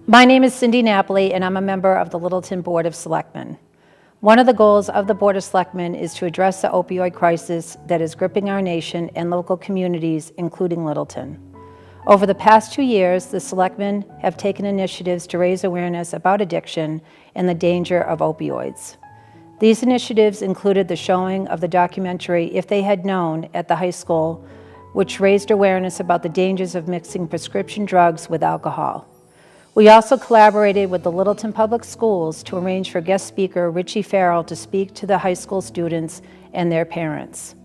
My name is Cindy Napoli, and I'm a member of the Littleton Board of Selectmen. One of the goals of the Board of Selectmen is to address the opioid crisis that is gripping our nation and local communities, including Littleton. Over the past 2 years, the Selectmen have taken initiatives to raise awareness about addiction and the danger of opioids. These initiatives included the showing of the documentary If They Had Known at the high school, which raised awareness about the dangers of mixing prescription drugs with alcohol. We also collaborated with the Littleton Public Schools to arrange for guest speaker Richie Farrell to speak to the high school students and their parents.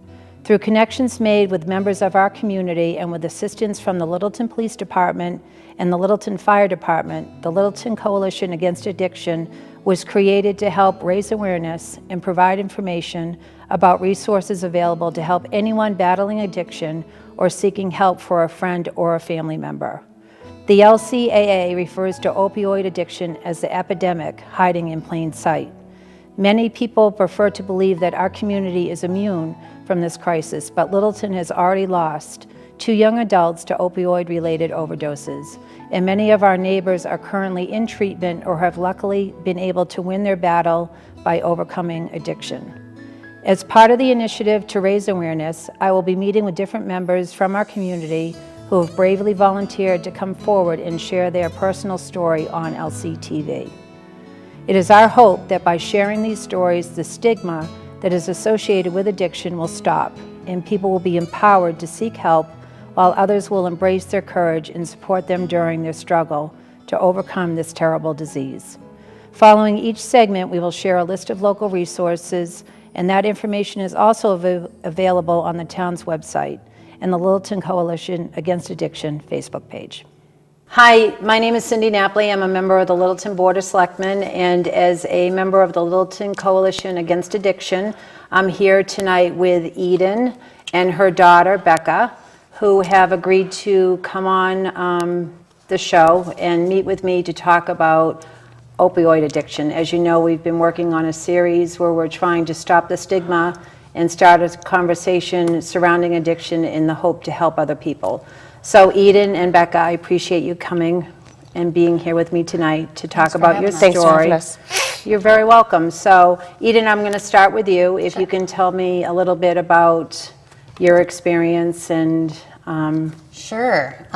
Through connections made with members of our community and with assistance from the Littleton Police Department and the Littleton Fire Department, the Littleton Coalition Against Addiction was created to help raise awareness and provide information about resources available to help anyone battling addiction or seeking help for a friend or a family member. The LCAA refers to opioid addiction as the epidemic hiding in plain sight. Many people prefer to believe that our community is immune from this crisis, but Littleton has already lost 2 young adults to opioid-related overdoses, and many of our neighbors are currently in treatment or have luckily been able to win their battle by overcoming addiction. As part of the initiative to raise awareness, I will be meeting with different members from our community who have bravely volunteered to come forward and share their personal story on LCTV. It is our hope that by sharing these stories, the stigma that is associated with addiction will stop, and people will be empowered to seek help, while others will embrace their courage and support them during their struggle to overcome this terrible disease. Following each segment, we will share a list of local resources, and that information is also available on the town's website and the Littleton Coalition Against Addiction Facebook page. Hi, my name is Cindy Napoli. I'm a member of the Littleton Board of Selectmen, and as a member of the Littleton Coalition Against Addiction, I'm here tonight with Eden and her daughter, Becca, who have agreed to come on the show and meet with me to talk about opioid addiction. As you know, we've been working on a series where we're trying to stop the stigma and start a conversation surrounding addiction in the hope to help other people. So Eden and Becca, I appreciate you coming and being here with me tonight to talk about your story. Thanks for having us. You're very welcome. So Eden, I'm going to start with you. If you can tell me a little bit about your experience and... Sure.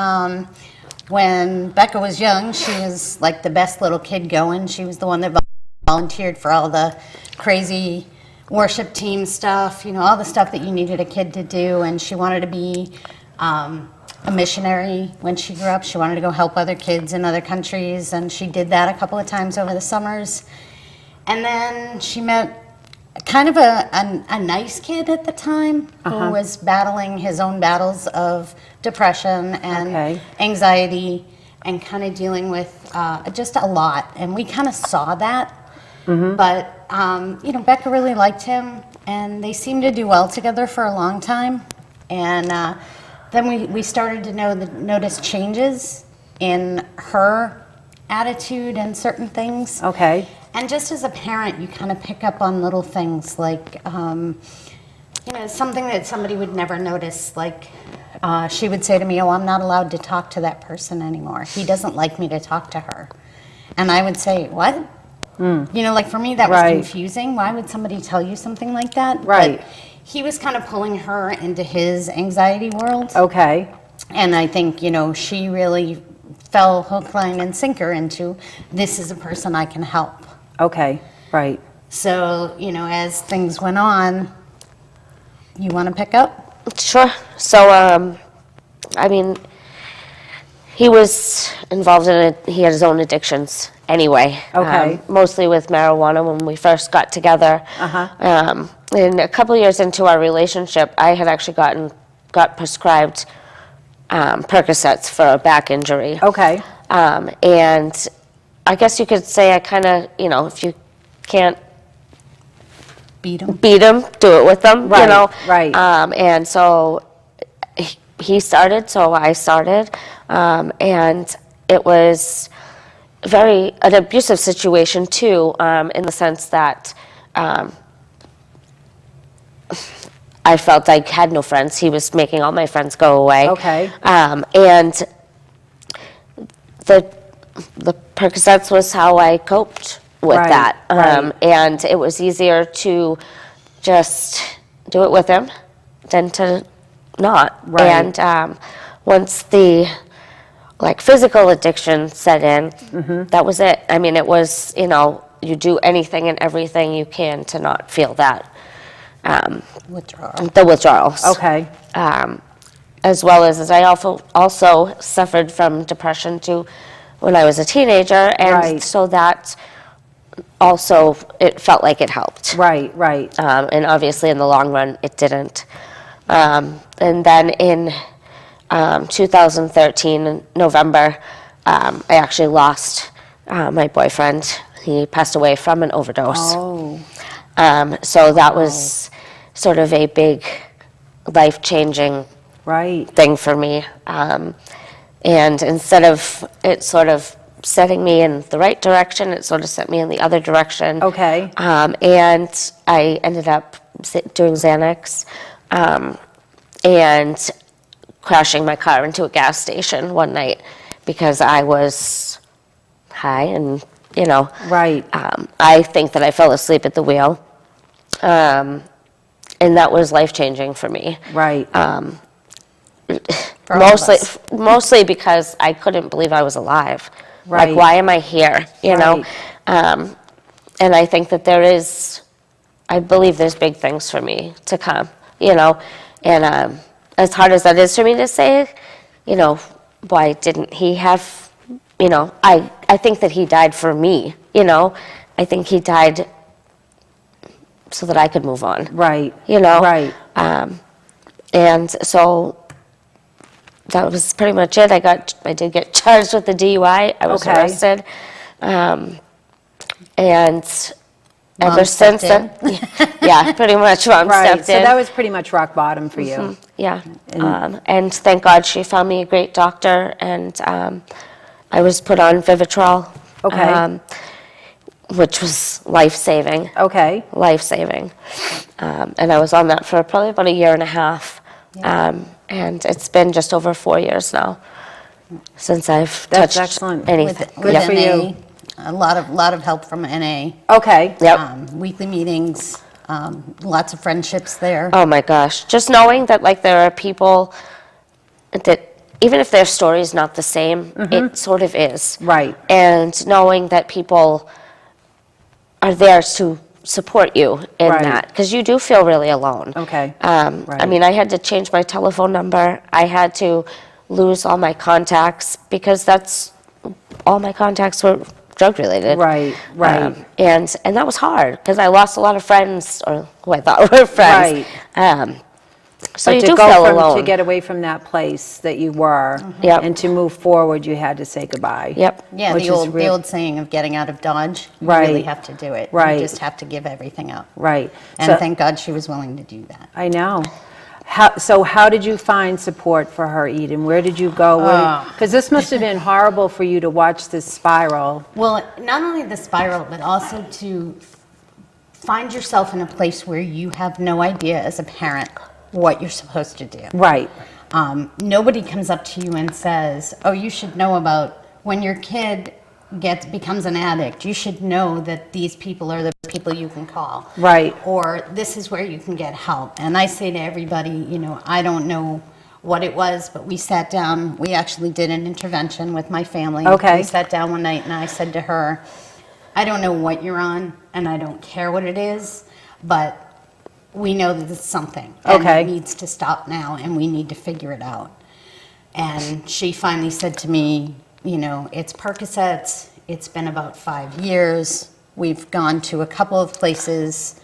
When Becca was young, she was like the best little kid going. She was the one that volunteered for all the crazy worship team stuff, you know, all the stuff that you needed a kid to do. And she wanted to be a missionary when she grew up. She wanted to go help other kids in other countries, and she did that a couple of times over the summers. And then she met kind of a nice kid at the time who was battling his own battles of depression and anxiety and kind of dealing with just a lot. And we kind of saw that. But, you know, Becca really liked him, and they seemed to do well together for a long time. And then we started to notice changes in her attitude and certain things. Okay. And just as a parent, you kind of pick up on little things like, you know, something that somebody would never notice. Like she would say to me, "Oh, I'm not allowed to talk to that person anymore. He doesn't like me to talk to her." And I would say, "What?" You know, like for me, that was confusing. Why would somebody tell you something like that? Right. But he was kind of pulling her into his anxiety world. Okay. And I think, you know, she really fell hook, line, and sinker into, this is a person I can help. Okay, right. So, you know, as things went on, you want to pick up? Sure. So, I mean, he was involved in it. He had his own addictions anyway. Okay. Mostly with marijuana when we first got together. And a couple of years into our relationship, I had actually got prescribed Percocets for a back injury. Okay. And I guess you could say I kind of, you know, if you can't Beat him. do it with them, Right, you know. right. And so he started, so I started, and it was an abusive situation too, in the sense that I felt I had no friends. He was making all my friends go away. Okay. And the Percocets was how I coped with Right, that. right. And it was easier to just do it with him than to not. Right. And once the physical addiction set in, that was it. I mean, it was, you do anything and everything you can to not feel that, Withdrawal. the withdrawals. Okay. As well as I also suffered from depression too when I was a teenager, and Right. so that also, it felt like it helped. Right, right. And obviously in the long run, it didn't. And then in 2013, in November, I actually lost my boyfriend. He passed away from an overdose. Oh, So that was sort of a big life-changing right. thing for me. And instead of it sort of setting me in the right direction, it sort of set me in the other direction. Okay. And I ended up doing Xanax and crashing my car into a gas station one night because I was high and, Right. I think that I fell asleep at the wheel. And that was life-changing for me. Right. For all of us. Mostly because I couldn't believe I was alive. Right. Like, why am I here? Right. And I think that I believe there's big things for me to come, And as hard as that is for me to say, why didn't he have, I think that he died for me, I think he died so that I could move on. Right. Right. Right. And so that was pretty much it. I did get charged with the DUI. I was Okay. arrested. And Mom ever since stepped then, yeah, pretty much Mom Right. stepped So in. that was pretty much rock bottom for you. Yeah. And thank God she found me a great doctor, and I was put on Vivitrol. Okay. Which was life-saving. Okay. Life-saving. And I was on that for probably about a year and a half. And it's been just over 4 years now since I've That's touched excellent. anything. With Good for NA, you. a lot of help from NA. Okay. Yep. Weekly meetings, lots of friendships there. Oh my gosh. Just knowing that there are people that even if their story is not the same, it sort of is. Right. And knowing that people are there to support you in Right. that, because you do feel really alone. Okay. I Right. mean, I had to change my telephone number. I had to lose all my contacts because all my contacts were drug related. Right. Right. And that was hard because I lost a lot of friends, or who I thought were friends. Right. So But you to do go feel from, alone. to get away from that place that you were, Yep. and to move forward, you had to say goodbye. Yep. Yeah, Which the is old real- the old saying of getting out of Dodge. You Right. really have to do it. Right. You just have to give everything up. Right. And So- thank God she was willing to do that. I know. How did you find support for her, Eden? Where did you go? Because this must have been horrible for you to watch this spiral. Well, not only the spiral, but also to find yourself in a place where you have no idea as a parent what you're supposed to do. Right. Nobody comes up to you and says, "Oh, you should know about when your kid becomes an addict. You should know that these people are the people you can call." Right. Or this is where you can get help. And I say to everybody, I don't know what it was, but we sat down. We actually did an intervention with my family. Okay. We sat down one night and I said to her, "I don't know what you're on, and I don't care what it is, but we know that it's something, and Okay. it needs to stop now, and we need to figure it out." And she finally said to me, "It's Percocets. It's been about 5 years. We've gone to a couple of places,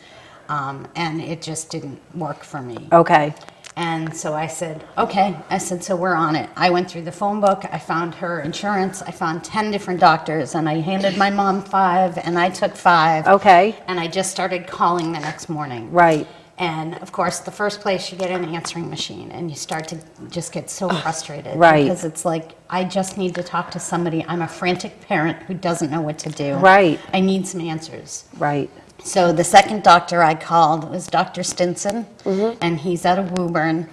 and it just didn't work for me." Okay. And so I said, "Okay." I said, "So we're on it." I went through the phone book. I found her insurance. I found 10 different doctors, and I handed my mom 5, and I took 5. Okay. And I just started calling the next morning. Right. And of course, the first place you get an answering machine, and you start to just get so frustrated. Right. Because it's like, I just need to talk to somebody. I'm a frantic parent who doesn't know what to do. Right. I need some answers. Right. So the second doctor I called was Dr. Stinson, and he's out of Woburn.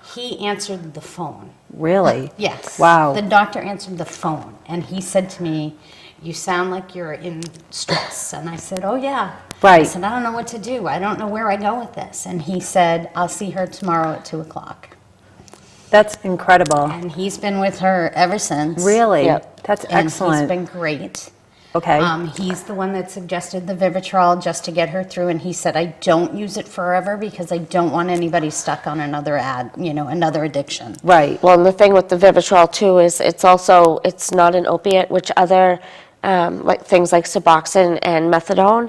He answered the phone. Really? Yes. Wow. The doctor answered the phone, and he said to me, "You sound like you're in stress." And I said, "Oh, yeah." Right. I said, "I don't know what to do. I don't know where I go with this." And he said, "I'll see her tomorrow at 2:00. That's incredible. And he's been with her ever since. Really? Yep. That's And excellent. he's been great. Okay. He's the one that suggested the Vivitrol just to get her through, and he said, "I don't use it forever because I don't want anybody stuck on another another addiction." Right. Well, and the thing with the Vivitrol too is it's not an opiate, which other like things like Suboxone and Methadone,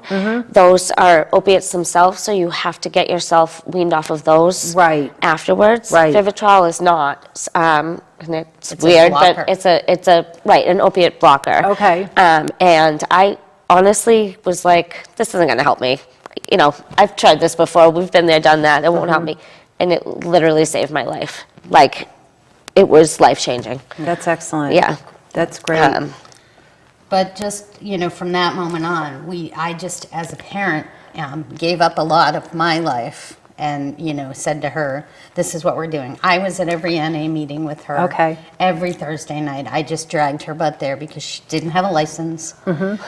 those are opiates themselves, so you have to get yourself weaned off of those Right. afterwards. Right. Vivitrol is not, and it's It's a weird, blocker. but it's a right, an opiate blocker. Okay. And I honestly was like, this isn't going to help me. You know, I've tried this before. We've been there, done that. It won't help me. And it literally saved my life. Like, it was life-changing. That's excellent. Yeah. That's great. But just, from that moment on, I just, as a parent, gave up a lot of my life and, said to her, "This is what we're doing." I was at every NA meeting with her. Okay. Every Thursday night. I just dragged her butt there because she didn't have a license.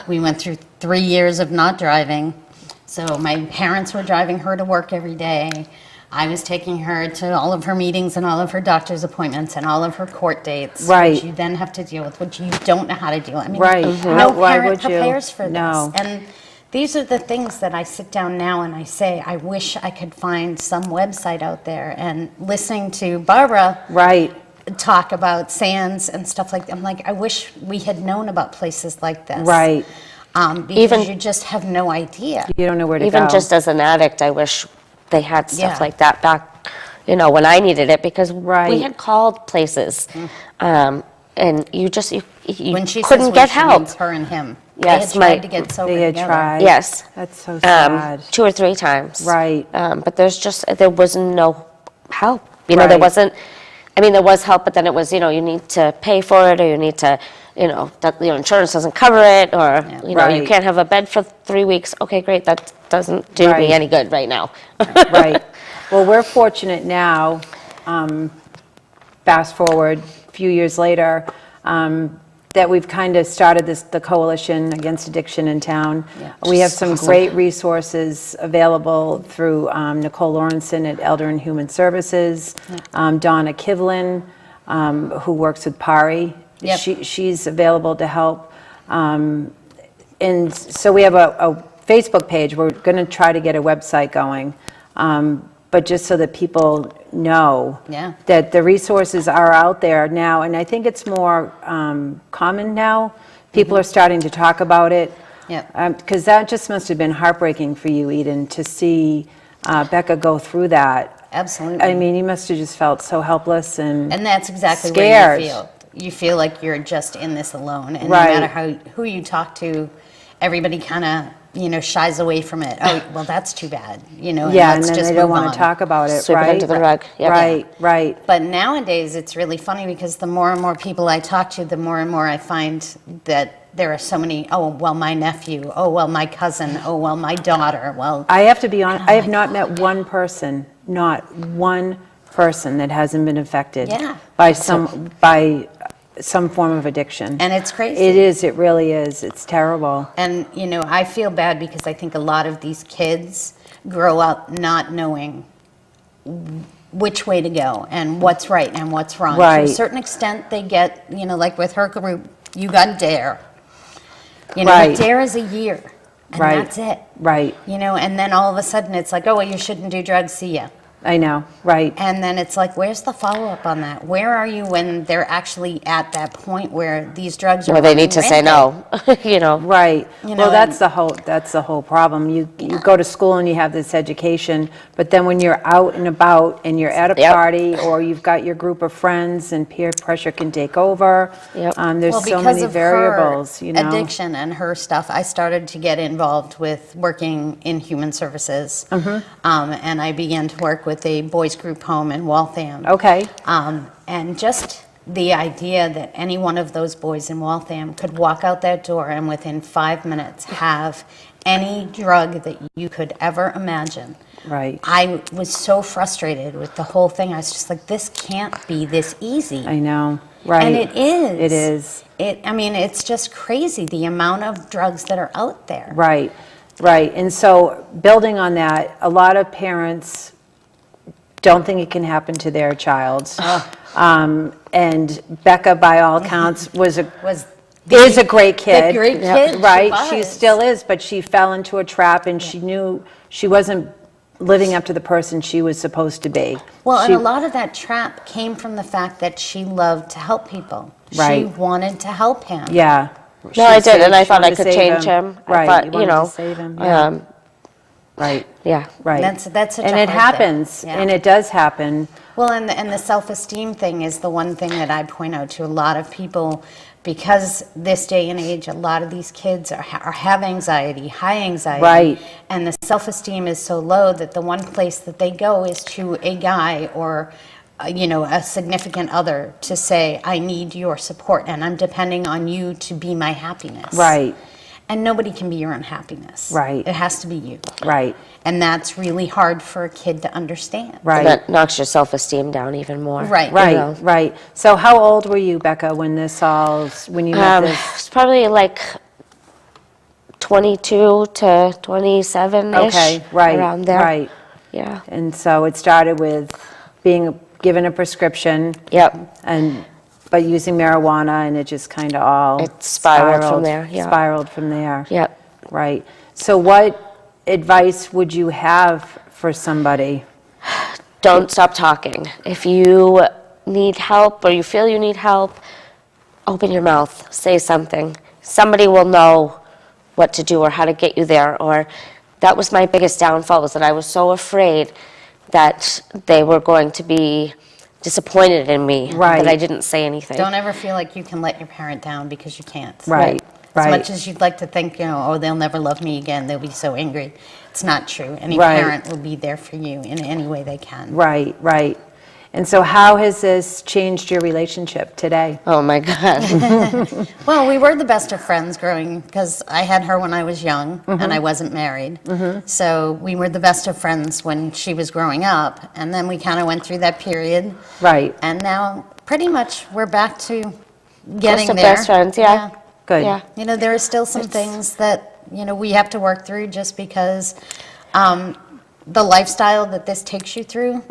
We went through 3 years of not driving. So my parents were driving her to work every day. I was taking her to all of her meetings and all of her doctor's appointments and all of her court dates. Right. Which you then have to deal with, which you don't know how to deal. I mean, Right. no Why parent would you? prepares for No. this. And these are the things that I sit down now and I say, I wish I could find some website out there. And listening to Barbara Right. talk about SANS and stuff like that, I'm like, I wish we had known about places like this. Right. Because Even- you just have no idea. You don't know where to go. Even just as an addict, I wish they had stuff Yeah. like that back, when I needed it, because Right. we had called places, and you When she couldn't says get she help. means her and him. Yes, they my- had tried to get sober They had together. tried. Yes. That's so sad. 2 or 3 times. Right. But there was no help. There Right. wasn't, there was help, but then it was, you need to pay for it, or you need to, that your insurance doesn't cover it, or, you Right. can't have a bed for 3 weeks. Okay, great, that doesn't do Right. me any good right now. Right. Well, we're fortunate now, fast forward a few years later, that we've kind of started the Coalition Against Addiction in town. Yeah. We have some great resources available through Nicole Lawrenson at Elder and Human Services, Donna Kivlin, who works with PARI. Yep. She's available to help. And so we have a Facebook page. We're going to try to get a website going, but just so that people know Yeah. that the resources are out there now. And I think it's more common now. People are starting to talk about it. Yep. Because that just must have been heartbreaking for you, Eden, to see Becca go through that. Absolutely. I mean, you must have just felt so helpless and And that's exactly scared. where you feel. You feel like you're just in this alone. And Right. no matter who you talk to, everybody kind of, shies away from it. Oh, well, that's too bad. And yeah, and let's then just they don't move want on. to talk about it, Sweep it right? under the rug. Yep. Right, right. But nowadays, it's really funny because the more and more people I talk to, the more and more I find that there are so many, oh, well, my nephew, oh, well, my cousin, oh, well, my daughter, well. I have to be honest, I have not met one person, not one person that hasn't been affected Yeah. by some form of addiction. And it's crazy. It is, it really is. It's terrible. And, I feel bad because I think a lot of these kids grow up not knowing which way to go and what's right and what's wrong. To Right. a certain extent, they get, like with her group, you got DARE. Right. DARE is a year, and Right. that's it. Right. And then all of a sudden it's like, oh, well, you shouldn't do drugs, see ya. I know, right. And then it's like, where's the follow-up on that? Where are you when they're actually at that point where these drugs are Where they running need to say rampant? Right. You Well, know, that's the whole problem. You go to school and you have this education, but then when you're out and about and you're at a Yep. party or you've got your group of friends and peer pressure can take over. Yep. There's Well, so because many of variables, her addiction and her stuff, I started to get involved with working in human services. And I began to work with a boys group home in Waltham. Okay. And just the idea that any one of those boys in Waltham could walk out that door and within 5 minutes have any drug that you could ever imagine. Right. I was so frustrated with the whole thing. I was just like, this can't be this easy. I know. Right. And it is. It is. I mean, it's just crazy, the amount of drugs that are out there. Right. Right. And so building on that, a lot of parents don't think it can happen to their child. And Becca, by all accounts, is a great kid. The great kid, she right? She was. still is, but she fell into a trap, and she knew she wasn't living up to the person she was supposed to be. Well, She- and a lot of that trap came from the fact that she loved to help people. She Right. wanted to help him. Yeah. No, I did, and I She thought I wanted to could save change him. I Right. thought, you you wanted know, to save him. Yeah. Right. yeah. Right. That's such and a it hard thing. happens, Yeah. and it does happen. Well, and the self-esteem thing is the one thing that I point out to a lot of people, because this day and age, a lot of these kids have anxiety, high anxiety. Right. And the self-esteem is so low that the one place that they go is to a guy or, a significant other to say, I need your support and I'm depending on you to be my happiness. Right. And nobody can be your own happiness. Right. It has to be you. Right. And that's really hard for a kid to understand. Right. That knocks your self-esteem down even more. Right. Right, You know? right. So how old were you, Becca, when you met this? It's probably like 22 to 27-ish. Okay, right, Around there. right. Yeah. And so it started with being given a prescription Yep. but using marijuana, and it just kind of all It spiraled from there, yeah. Spiraled from there. Yep. Right. So what advice would you have for somebody? Don't stop talking. If you need help or you feel you need help, open your mouth, say something. Somebody will know what to do or how to get you there. Or that was my biggest downfall, was that I was so afraid that they were going to be disappointed in me Right. that I didn't say anything. Don't ever feel like you can let your parent down because you can't. Right. As Right. much as you'd like to think, oh, they'll never love me again, they'll be so angry. It's not true. Any Right. parent will be there for you in any way they can. Right, right. And so how has this changed your relationship today? Oh my God. Well, we were the best of friends growing, because I had her when I was young and I wasn't married. So we were the best of friends when she was growing up. And then we kind of went through that period. Right. And now pretty much we're back to getting Close to there. best friends, yeah. Good. Yeah. There are still some things that, we have to work through, just because the lifestyle that this takes you through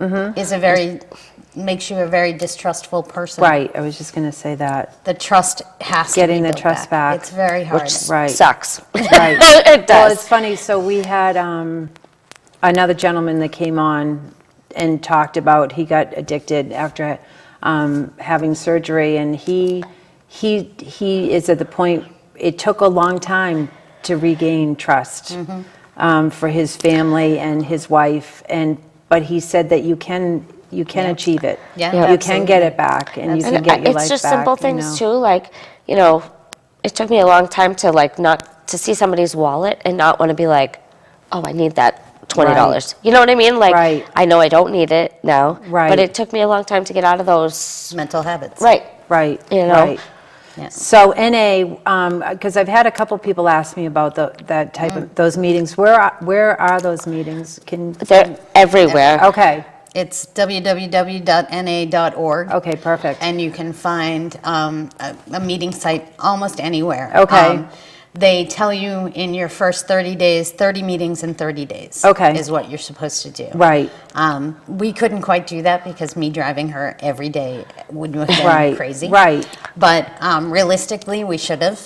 makes you a very distrustful person. Right. I was just going to say that. The trust has Getting to be the built trust back. It's very hard. Right. Sucks. Right. It Well, does. it's funny. So we had another gentleman that came on and talked about he got addicted after having surgery, and he is at the point. It took a long time to regain trust for his family and his wife, but he said that you can achieve it. Yeah, You can get absolutely. it back, and you can And get your life back. it's just simple things you know. too, like, it took me a long time to not to see somebody's wallet and not want to be like, oh, I need that $20. Right. You know what I mean? Like, Right. I know I don't need it now, Right. but it took me a long time to get out of those. Mental habits. Right. Right. You know? Right. Yeah. So NA, because I've had a couple people ask me about that type of those meetings. Where are those meetings? They're everywhere. Okay. It's www.na.org. Okay. Perfect. And you can find a meeting site almost anywhere. Okay. They tell you in your first 30 days, 30 meetings in 30 days. Okay. Is what you're supposed to do. Right. We couldn't quite do that because me driving her every day would have been Right. crazy. Right. But realistically, we should have.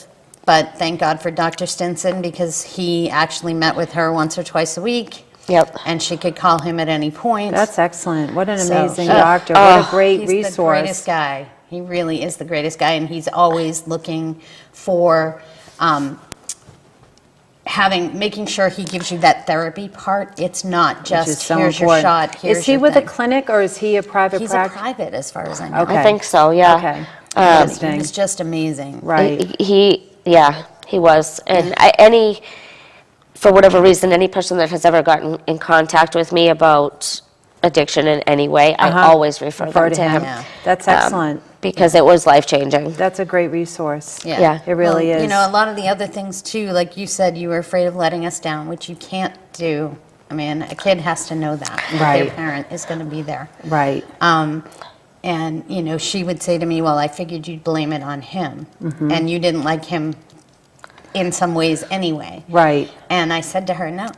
But thank God for Dr. Stinson, because he actually met with her once or twice a week. Yep. And she could call him at any point. That's excellent. What an So- amazing doctor. What a great He's the resource. greatest guy. He really is the greatest guy, and he's always looking for making sure he gives you that therapy part. It's not Which is just so here's your important. shot. Here's Is he your with thing. a clinic or is he a private He's a practice? private, as far as I know. Okay. I think so, yeah. Okay. He Interesting. was just amazing. Right. He was. And for whatever reason, any person that has ever gotten in contact with me about addiction in any way, I always refer them to him. Yeah. That's excellent. Because it was life-changing. That's a great resource. Yeah. It really Well, is. a lot of the other things too, like you said, you were afraid of letting us down, which you can't do I mean, a kid has to know that Right. their parent is going to be there. Right. And, you know, she would say to me, well, I figured you'd blame it on him. Mm-hmm. And you didn't like him in some ways anyway. Right. And I said to her, no,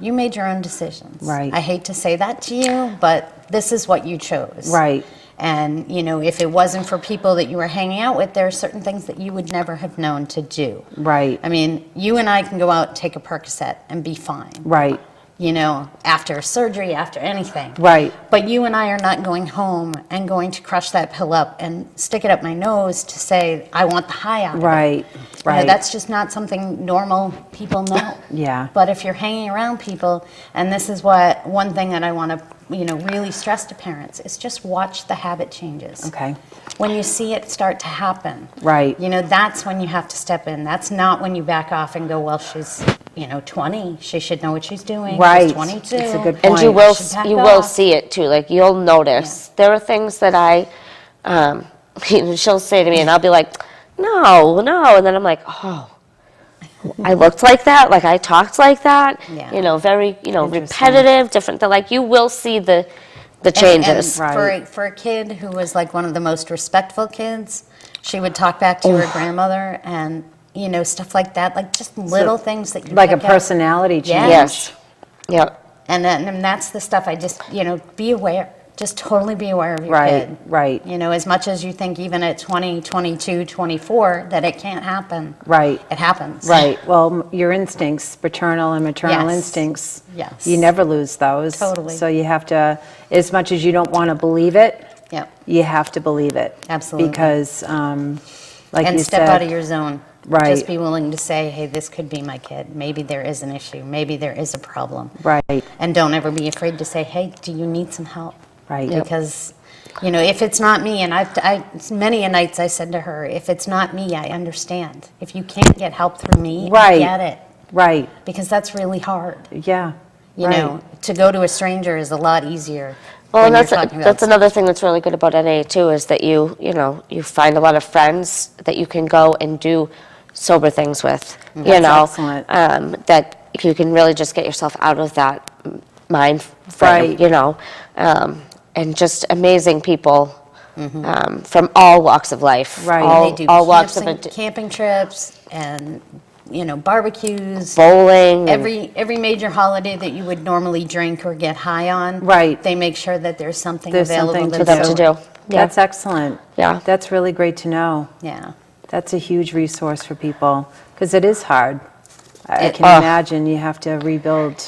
you made your own decisions. Right. I hate to say that to you, but this is what you chose. Right. And, you know, if it wasn't for people that you were hanging out with, there are certain things that you would never have known to do. Right. I mean, you and I can go out and take a Percocet and be fine. Right. You know, after surgery, after anything. Right. But you and I are not going home and going to crush that pill up and stick it up my nose to say, I want the high out of it. Right. You know, Right. that's just not something normal people know. Yeah. But if you're hanging around people, and this is what one thing that I want to, you know, really stress to parents is just watch the habit changes. Okay. When you see it start to happen, Right. you know, that's when you have to step in. That's not when you back off and go, well, she's, you know, 20. She should know what she's doing. Right. She's 22. It's a good And point. you will Should back you will off. see it too. Like you'll notice there are things that she'll say to me, and I'll be like, no, and then I'm like, oh, I looked like that, like I talked like that. Yeah. You know, very Interesting. repetitive, different. Like you will see the changes. And Right. for a kid who was like one of the most respectful kids, she would talk back to her grandmother and, you know, stuff like that, like just little things that you Like a pick up. personality change. Yes. Yep. And that's the stuff I just, you know, be aware. Just totally be aware of your Right. kid. Right. You know, as much as you think even at 20, 22, 24 that it can't happen. Right. It happens. Right. Well, your instincts, paternal and maternal Yes. instincts, Yes. you never lose those. Totally. So you have to, as much as you don't want to believe it, Yep. you have to believe it. Absolutely. Because, like And you step said, out of your zone. Right. Just be willing to say, hey, this could be my kid. Maybe there is an issue. Maybe there is a problem. right, And don't ever be afraid to say, hey, do you need some help? right, Because, you know, if it's not me, and many a nights I said to her, if it's not me, I understand. If you can't get help through me, Right. I get it. right, Because that's really hard. yeah, You right. know, to go to a stranger is a lot easier. Well, and when that's you're talking about that's another thing that's really good about NA too is that you find a lot of friends that you can go and do sober things with. That's excellent. That you can really just get yourself out of that mind frame. Right. And just amazing people from all walks of life. Right. All, they do all walks of camping trips and, you know, barbecues. bowling. and- Every major holiday that you would normally drink or get high on, Right. they make sure that there's something There's available something for them to do. Yeah. That's excellent. Yeah. That's really great to know. Yeah. That's a huge resource for people, because it is hard. I It- can imagine you have to rebuild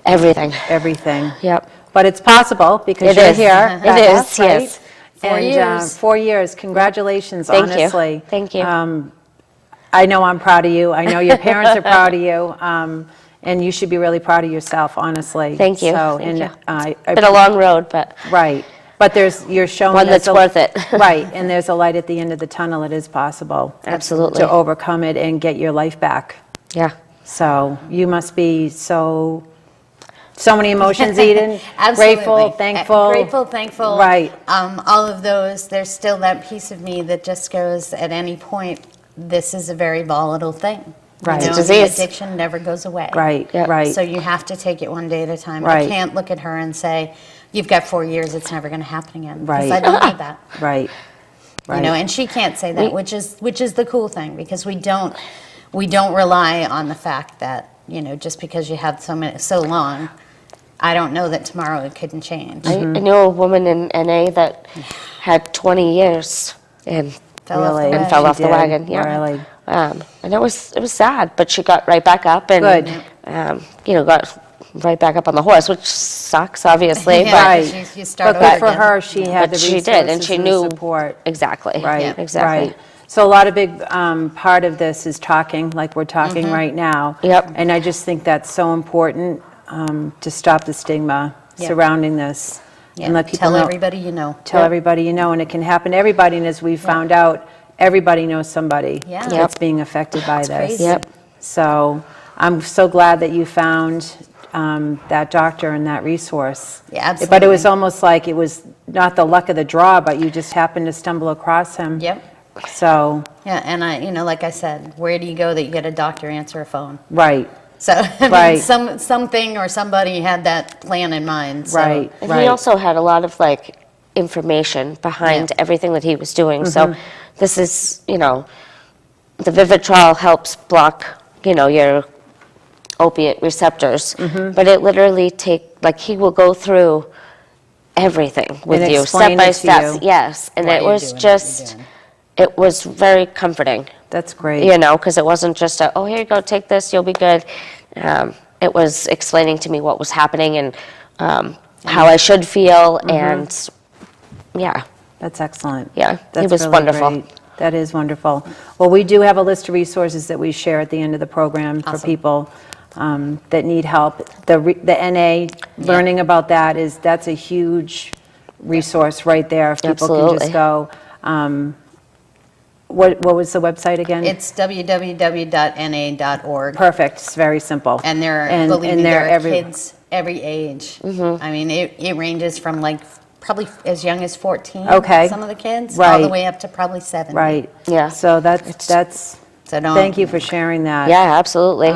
Everything. everything. Yep. But it's possible because It you're is. here. It Becca, is, right? yes. 4 And, years. 4 years. Congratulations, Thank you. honestly. Thank you. I know I'm proud of you. I know your parents are proud of you. And you should be really proud of yourself, honestly. Thank you. So, Thank and you. I Been a long road, but right. But you're showing one there's that's worth it. Right, and there's a light at the end of the tunnel. It is possible. Absolutely. To overcome it and get your life back. Yeah. So you must be so many emotions, Eden. Absolutely. Grateful, thankful. Grateful, thankful. Right. All of those, there's still that piece of me that just goes, at any point, this is a very volatile thing. Right. You know, It's a disease. the addiction never goes away. Right, Yep. right. So you have to take it one day at a time. Right. I can't look at her and say, you've got 4 years, it's never going to happen again. Right. Because I don't do that. Right. Right. You know, and she can't say that, which is the cool thing, because we don't rely on the fact that, you know, just because you have so long, I don't know that tomorrow it couldn't change. I knew a woman in NA that had 20 years and Fell off the Really? wagon. fell off She the did, wagon. Yeah. really. And it was sad, but she got right back up and Good. got right back up on the horse, which sucks, obviously. Yeah, but Right. you start But good over for again. her, she had But the she resources did, and she the knew support. exactly. Right, Yeah. Exactly. right. So a lot of big part of this is talking, like we're talking right now. Yep. And I just think that's so important to stop the stigma Yeah. surrounding this. Yeah, And let people tell know. everybody you know. Tell everybody you know, and it can happen to everybody. And as we found out, everybody knows somebody Yeah. Yep. that's being affected by this. crazy. Yep. So I'm so glad that you found that doctor and that resource. Yeah, But it was absolutely. almost like it was not the luck of the draw, but you just happened to stumble across him. Yep. So, Yeah, and like I said, where do you go that you get a doctor answer a phone? right, So I mean, Right. something or somebody had that plan in mind. So. Right, And right. he also had a lot of like information behind Yeah. everything that he was doing. So this is, the Vivitrol helps block, your opiate receptors. But it literally he will go through everything with And you, explain step by it to step. you. Yes, and Why it you're was doing what just, you're doing. it was very comforting. That's great. Because it wasn't just oh, here you go, take this, you'll be good. It was explaining to me what was happening and how I should feel, and yeah, That's excellent. Yeah, he That's was really wonderful. great. That is wonderful. Well, we do have a list of resources that we share at the end of the program for Awesome. people that need help. The NA, learning about that's a huge resource right there. If people can just Absolutely. go. What was the website again? It's www.na.org. Perfect. It's very simple. And believe me, there are kids every age. I mean, it ranges from like probably as young as 14. Okay. Some of the kids, all the Right. way up to probably 70. Right. Yeah. So that's. So don't. Thank you for sharing that. Yeah, absolutely,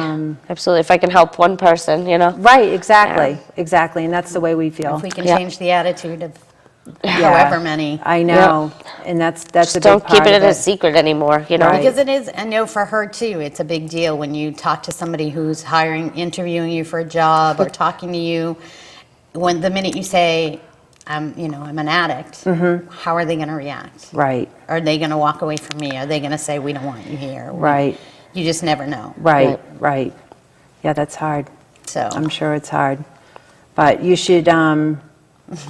absolutely. If I can help one person, Right. Exactly. Exactly. And that's the way we feel. If we can Yeah. change the attitude of Yeah. however many. I know, and that's a just big don't keep part it of a secret anymore. Right. Because it is, I know for her too, it's a big deal when you talk to somebody who's interviewing you for a job or talking to you. When the minute you say, I'm an addict, how are they going to react? Right. Are they going to walk away from me? Are they going to say, we don't want you here? Right. You just never know. Right. Right. Yeah, that's hard. So, I'm sure it's hard, but you should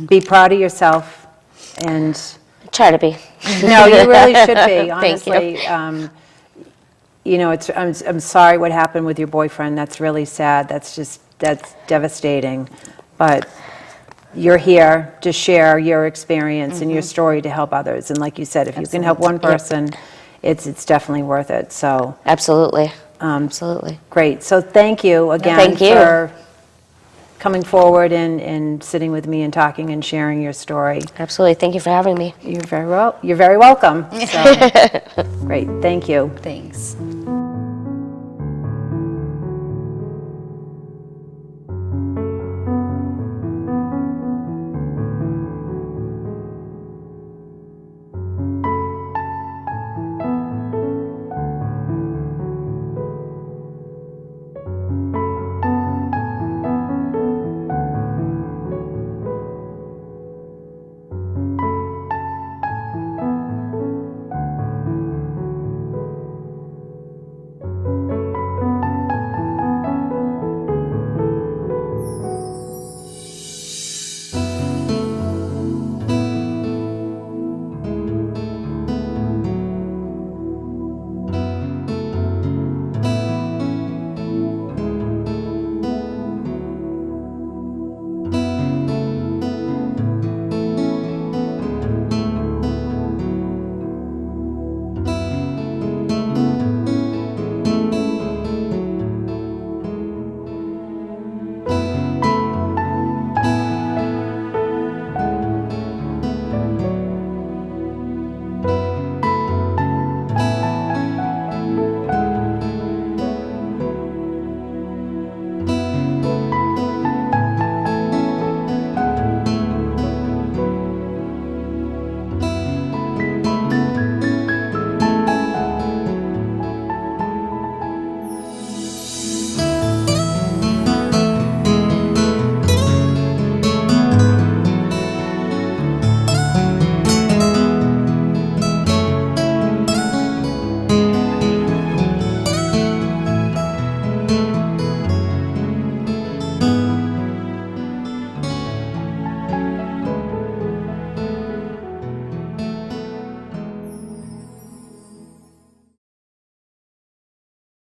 be proud of yourself, and Try to be. no, you really should be. Thank you. Honestly, I'm sorry what happened with your boyfriend. That's really sad. That's devastating, but you're here to share your experience and your story to help others. And like you said, if you can help one person, it's definitely worth it. So Absolutely. Absolutely. great. So thank you again Thank you. for coming forward and sitting with me and talking and sharing your story. Absolutely. Thank you for having me. You're very welcome. So, great. Thank you. thanks.